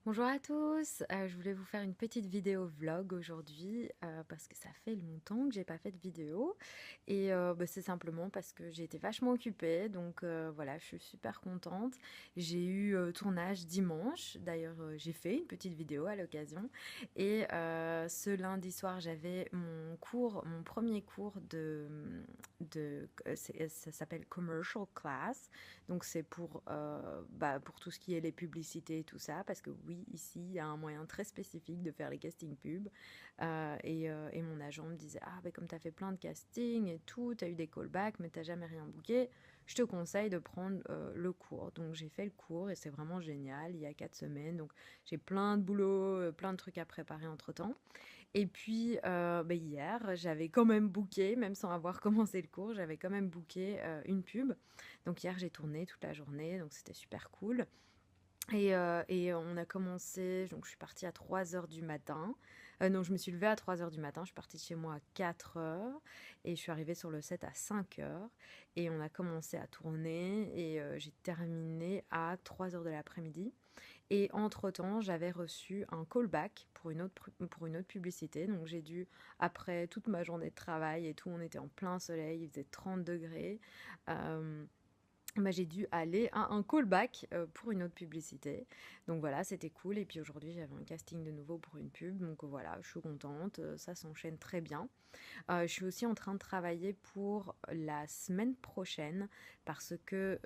Bonjour à tous, je voulais vous faire une petite vidéo vlog aujourd'hui parce que ça fait longtemps que j'ai pas fait de vidéo et c'est simplement parce que j'ai été vachement occupée donc voilà, je suis super contente. J'ai eu tournage dimanche, d'ailleurs j'ai fait une petite vidéo à l'occasion et ce lundi soir j'avais mon premier cours ça s'appelle Commercial Class. Donc c'est pour tout ce qui est les publicités et tout ça, parce que oui, ici, il y a un moyen très spécifique de faire les castings pubs. Et mon agent me disait, ah, comme tu as fait plein de castings et tout, tu as eu des callbacks, mais tu jamais rien booké, je te conseille de prendre le cours. Donc j'ai fait le cours et c'est vraiment génial, il y a 4 semaines. Donc j'ai plein de boulot, plein de trucs à préparer entre-temps. Et puis hier, j'avais quand même booké, même sans avoir commencé le cours, j'avais quand même booké une pub. Donc hier, j'ai tourné toute la journée, donc c'était super cool. Et on a commencé, donc je suis partie à 3 heures du matin. Non, je me suis levée à 3 heures du matin, je suis partie de chez moi à 4 heures et je suis arrivée sur le set à 5 heures. Et on a commencé à tourner et j'ai terminé à 3 heures de l'après-midi. Et entre-temps, j'avais reçu un callback pour une autre publicité. Donc j'ai dû, après toute ma journée de travail et tout, on était en plein soleil, il faisait 30 degrés. euh, j'ai dû aller à un callback pour une autre publicité. Donc voilà, c'était cool. Et puis aujourd'hui, j'avais un casting de nouveau pour une pub. Donc voilà, je suis contente. Ça s'enchaîne très bien. Je suis aussi en train de travailler pour la semaine prochaine parce que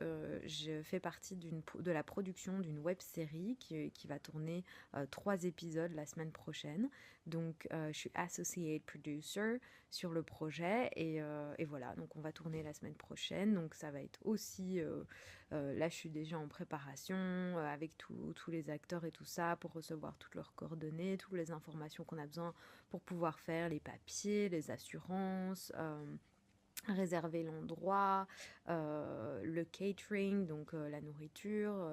je fais partie de la production d'une web série qui va tourner 3 épisodes la semaine prochaine. Donc je suis associate producer sur le projet et voilà, donc on va tourner la semaine prochaine. Donc ça va être aussi, là je suis déjà en préparation avec tous les acteurs et tout ça pour recevoir toutes leurs coordonnées, toutes les informations qu'on a besoin pour pouvoir faire les papiers, les assurances, réserver l'endroit, le catering, donc la nourriture.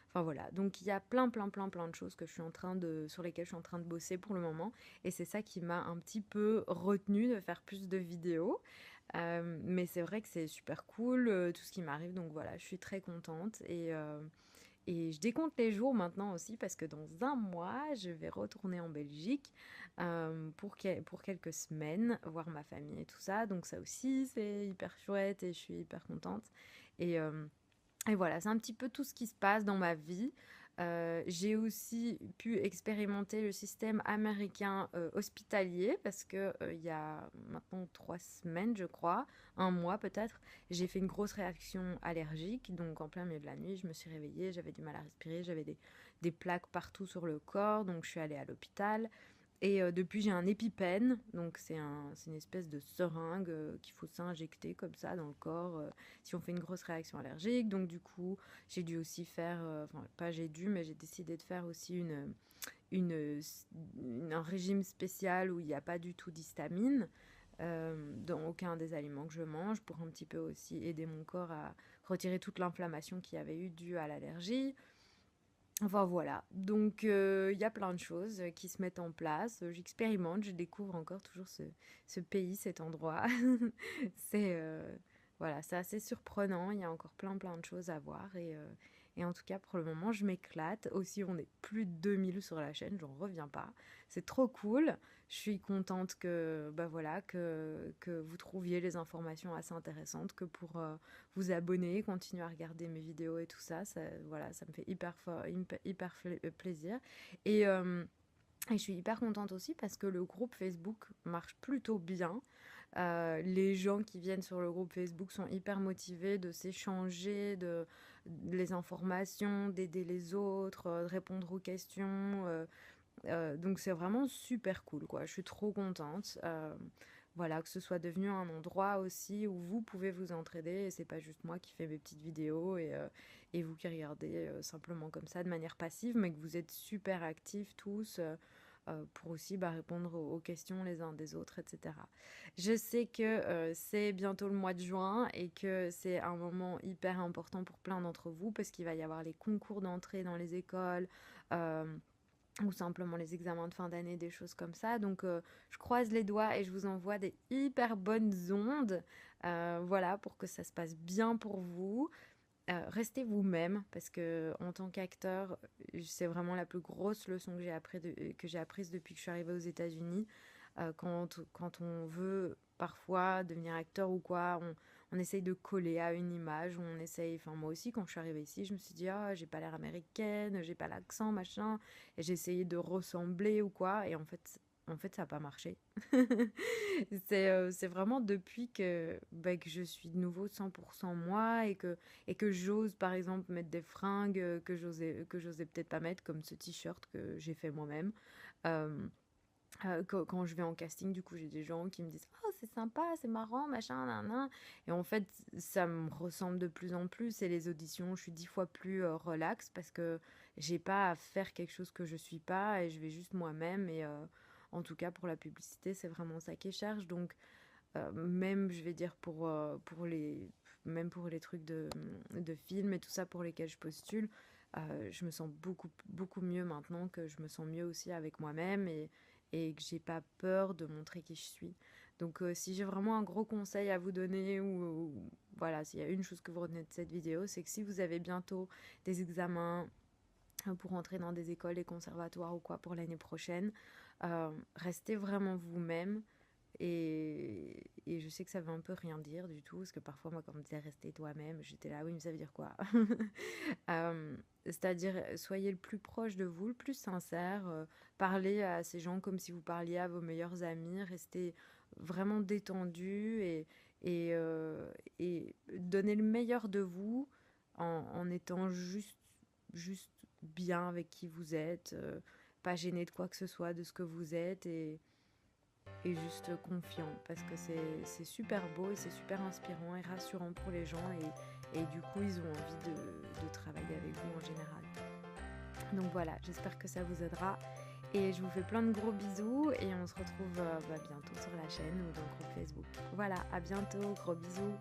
Enfin voilà, donc il y a plein de choses que sur lesquelles je suis en train de bosser pour le moment. Et c'est ça qui m'a un petit peu retenu de faire plus de vidéos. Mais c'est vrai que c'est super cool, tout ce qui m'arrive. Donc voilà, je suis très contente. Et je décompte les jours maintenant aussi parce que dans un mois, je vais retourner en Belgique pour quelques semaines, voir ma famille et tout ça. Donc ça aussi, c'est hyper chouette et je suis hyper contente. Et, euh, et voilà, c'est un petit peu tout ce qui se passe dans ma vie. J'ai aussi pu expérimenter le système américain hospitalier parce que il y a maintenant 3 semaines, je crois, un mois peut-être, j'ai fait une grosse réaction allergique. Donc en plein milieu de la nuit, je me suis réveillée, j'avais du mal à respirer, j'avais des plaques partout sur le corps, donc je suis allée à l'hôpital. Et depuis, j'ai un épipène, donc c'est une espèce de seringue qu'il faut s'injecter comme ça dans le corps si on fait une grosse réaction allergique. Donc du coup, j'ai dû aussi faire, enfin pas j'ai dû, mais j'ai décidé de faire aussi une, un régime spécial où il n'y a pas du tout d'histamine dans aucun des aliments que je mange pour un petit peu aussi aider mon corps à retirer toute l'inflammation qu'il y avait eu due à l'allergie. Enfin voilà, donc il y a plein de choses qui se mettent en place. J'expérimente, je découvre encore toujours ce pays, cet endroit. c'est voilà, c'est assez surprenant. Il y a encore plein de choses à voir et en tout cas pour le moment je m'éclate. Aussi on est plus de 2000 sur la chaîne, j'en reviens pas. C'est trop cool. Je suis contente que voilà que vous trouviez les informations assez intéressantes, que pour vous abonner, continuer à regarder mes vidéos et tout ça, voilà, ça me fait hyper plaisir. Et, euh, et je suis hyper contente aussi parce que le groupe Facebook marche plutôt bien. Les gens qui viennent sur le groupe Facebook sont hyper motivés de s'échanger les informations, d'aider les autres, de répondre aux questions. Donc c'est vraiment super cool, quoi. Je suis trop contente. Voilà, que ce soit devenu un endroit aussi où vous pouvez vous entraider et c'est pas juste moi qui fais mes petites vidéos et vous qui regardez simplement comme ça de manière passive, mais que vous êtes super actifs tous pour aussi répondre aux questions les uns des autres, etc. Je sais que c'est bientôt le mois de juin et que c'est un moment hyper important pour plein d'entre vous parce qu'il va y avoir les concours d'entrée dans les écoles. Ou simplement les examens de fin d'année, des choses comme ça. Donc je croise les doigts et je vous envoie des hyper bonnes ondes, voilà, pour que ça se passe bien pour vous. Restez vous-même parce que en tant qu'acteur, c'est vraiment la plus grosse leçon que j'ai apprise depuis que je suis arrivée aux États-Unis. Quand on veut parfois devenir acteur ou quoi, on essaye de coller à une image, on essaye, enfin moi aussi quand je suis arrivée ici, je me suis dit ah j'ai pas l'air américaine, j'ai pas l'accent machin, et j'ai essayé de ressembler ou quoi, et en fait ça n'a pas marché. C'est vraiment depuis que je suis de nouveau 100% moi et que j'ose par exemple mettre des fringues que j'osais peut-être pas mettre comme ce t-shirt que j'ai fait moi-même. Euh, quand je vais en casting, du coup, j'ai des gens qui me disent «Oh, c'est sympa, c'est marrant, machin, nan, nan.» Et en fait, ça me ressemble de plus en plus. Et les auditions, je suis 10 fois plus relax parce que j'ai pas à faire quelque chose que je suis pas et je vais juste moi-même. Et en tout cas, pour la publicité, c'est vraiment ça qu'ils cherchent. Donc, même, je vais dire, même pour les trucs de films et tout ça pour lesquels je postule, je me sens beaucoup, beaucoup mieux maintenant que je me sens mieux aussi avec moi-même et que j'ai pas peur de montrer qui je suis. Donc, si j'ai vraiment un gros conseil à vous donner voilà, s'il y a une chose que vous retenez de cette vidéo, c'est que si vous avez bientôt des examens pour entrer dans des écoles, des conservatoires ou quoi pour l'année prochaine, restez vraiment vous-même. Et je sais que ça veut un peu rien dire du tout, parce que parfois, moi, quand on me disait rester toi-même, j'étais là, oui, mais ça veut dire quoi? C'est-à-dire, soyez le plus proche de vous, le plus sincère, parlez à ces gens comme si vous parliez à vos meilleurs amis, restez vraiment détendu et donnez le meilleur de vous en étant juste bien avec qui vous êtes, pas gêné de quoi que ce soit, de ce que vous êtes et juste confiant parce que c'est super beau et c'est super inspirant et rassurant pour les gens et du coup ils ont envie de travailler avec vous en général. Donc voilà, j'espère que ça vous aidera et je vous fais plein de gros bisous et on se retrouve bientôt sur la chaîne ou dans le groupe Facebook. Voilà, à bientôt, gros bisous.